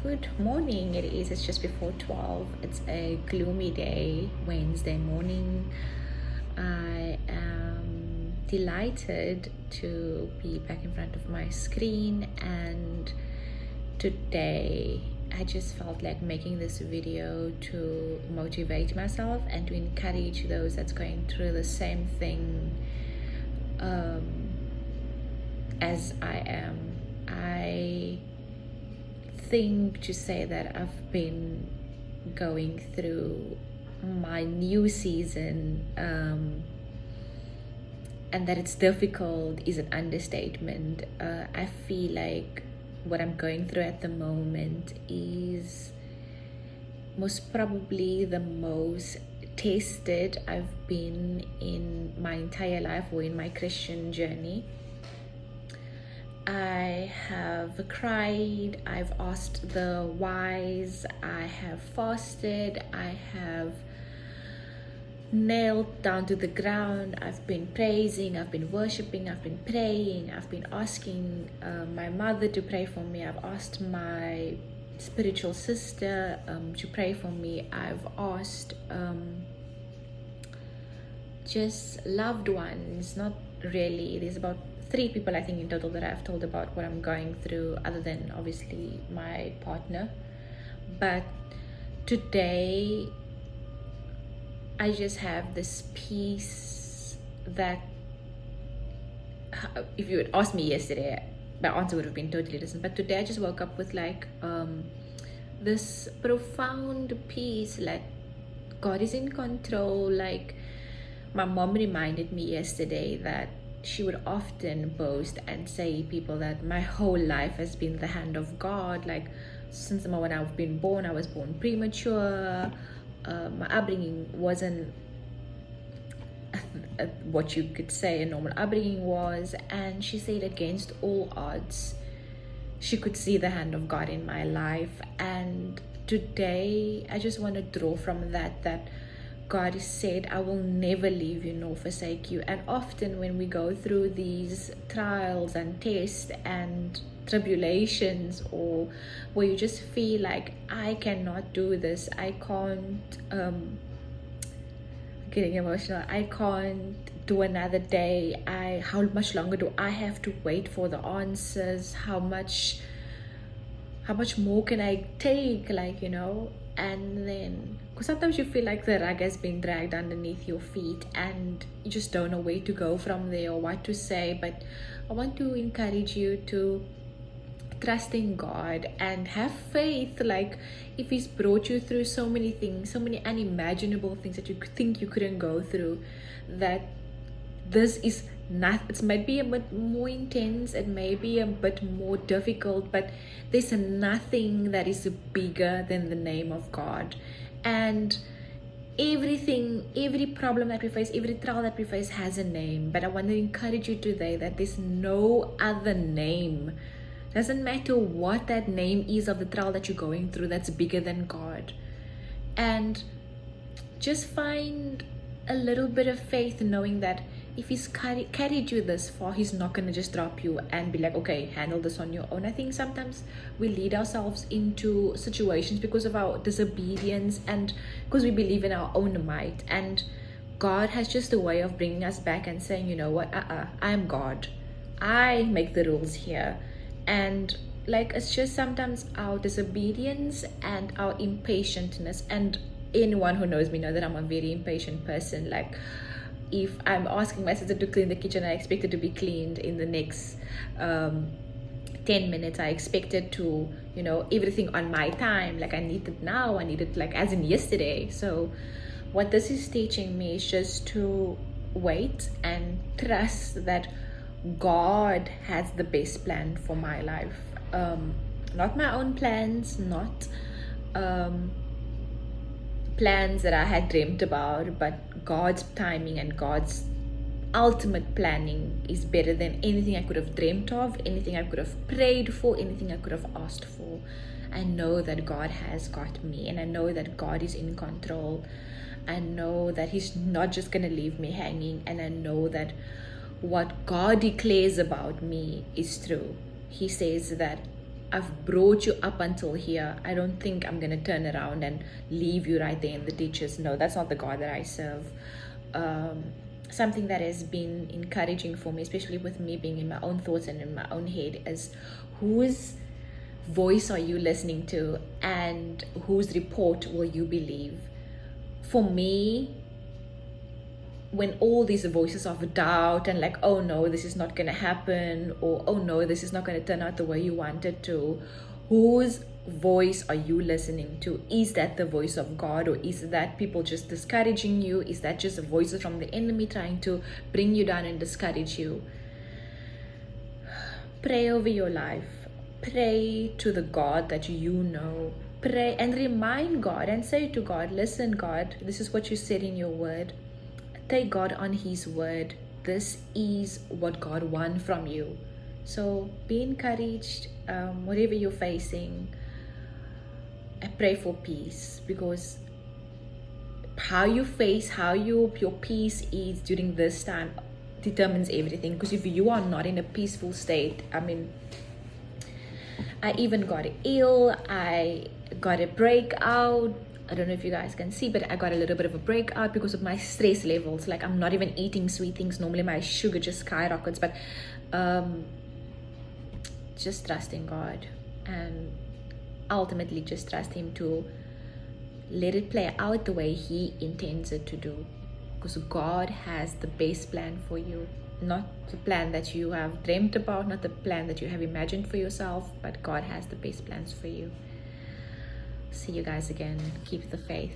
Good morning. It's just before 12. It's a gloomy day, Wednesday morning. I am delighted to be back in front of my screen, and today I just felt like making this video to motivate myself and to encourage those that's going through the same thing as I am. I think to say that I've been going through my new season and that it's difficult is an understatement. I feel like what I'm going through at the moment is most probably the most tested I've been in my entire life or in my Christian journey. I have cried, I've asked the whys, I have fasted, I have knelt down to the ground, I've been praising, I've been worshiping, I've been praying, I've been asking my mother to pray for me, I've asked my spiritual sister to pray for me, I've asked just loved ones, not really, there's about 3 people I think in total that I've told about what I'm going through, other than obviously my partner. But today I just have this peace that if you had asked me yesterday, my answer would have been totally different. But today I just woke up with like this profound peace, like God is in control. Like my mom reminded me yesterday that she would often boast and say people that my whole life has been the hand of God. Like since the moment I've been born, I was born premature. My upbringing wasn't what you could say a normal upbringing was. And she said against all odds, she could see the hand of God in my life. And today, I just want to draw from that God has said, I will never leave you nor forsake you. And often when we go through these trials and tests and tribulations, or where you just feel like I cannot do this, I can't, getting emotional, I can't do another day, how much longer do I have to wait for the answers, how much more can I take, like, you know. And then, because sometimes you feel like the rug has been dragged underneath your feet and you just don't know where to go from there or what to say. But I want to encourage you to trust in God and have faith. Like if He's brought you through so many things, so many unimaginable things that you think you couldn't go through, that this is not, it might be a bit more intense, it may be a bit more difficult, but there's nothing that is bigger than the name of God. And every problem that we face, every trial that we face has a name. But I want to encourage you today that there's no other name. Doesn't matter what that name is of the trial that you're going through, that's bigger than God. And just find a little bit of faith knowing that if He's carried you this far, He's not going to just drop you and be like, okay, handle this on your own. I think sometimes we lead ourselves into situations because of our disobedience and because we believe in our own might. And God has just a way of bringing us back and saying, you know what, I'm God. I make the rules here. And like, it's just sometimes our disobedience and our impatientness. And anyone who knows me know that I'm a very impatient person. Like if I'm asking my sister to clean the kitchen, I expect it to be cleaned in the next 10 minutes. I expect it to, you know, everything on my time. Like I need it now, I need it like as in yesterday. So what this is teaching me is just to wait and trust that God has the best plan for my life. Not my own plans, not plans that I had dreamt about, but God's timing and God's ultimate planning is better than anything I could have dreamt of, anything I could have prayed for, anything I could have asked for. I know that God has got me, and I know that God is in control. I know that He's not just going to leave me hanging, and I know that what God declares about me is true. He says that I've brought you up until here. I don't think I'm gonna turn around and leave you right there in the ditches. No, that's not the God that I serve. Something that has been encouraging for me, especially with me being in my own thoughts and in my own head, is whose voice are you listening to, and whose report will you believe? For me, when all these voices of doubt and like, oh no, this is not going to happen, or oh no, this is not going to turn out the way you wanted to, whose voice are you listening to? Is that the voice of God, or is that people just discouraging you? Is that just voices from the enemy trying to bring you down and discourage you? Pray over your life. Pray to the God that you know. Pray and remind God and say to God, listen, God, this is what you said in your word. Take God on his word. This is what God wants from you. So be encouraged, whatever you're facing. I pray for peace, because how you face, how your peace is during this time determines everything. Because if you are not in a peaceful state, I even got ill, I got a breakout. I don't know if you guys can see, but I got a little bit of a breakout because of my stress levels. Like, I'm not even eating sweet things. Normally my sugar just skyrockets, but just trust in God, and ultimately just trust him to let it play out the way he intends it to do, because God has the best plan for you. Not the plan that you have dreamt about, not the plan that you have imagined for yourself, but God has the best plans for you. See you guys again. Keep the faith.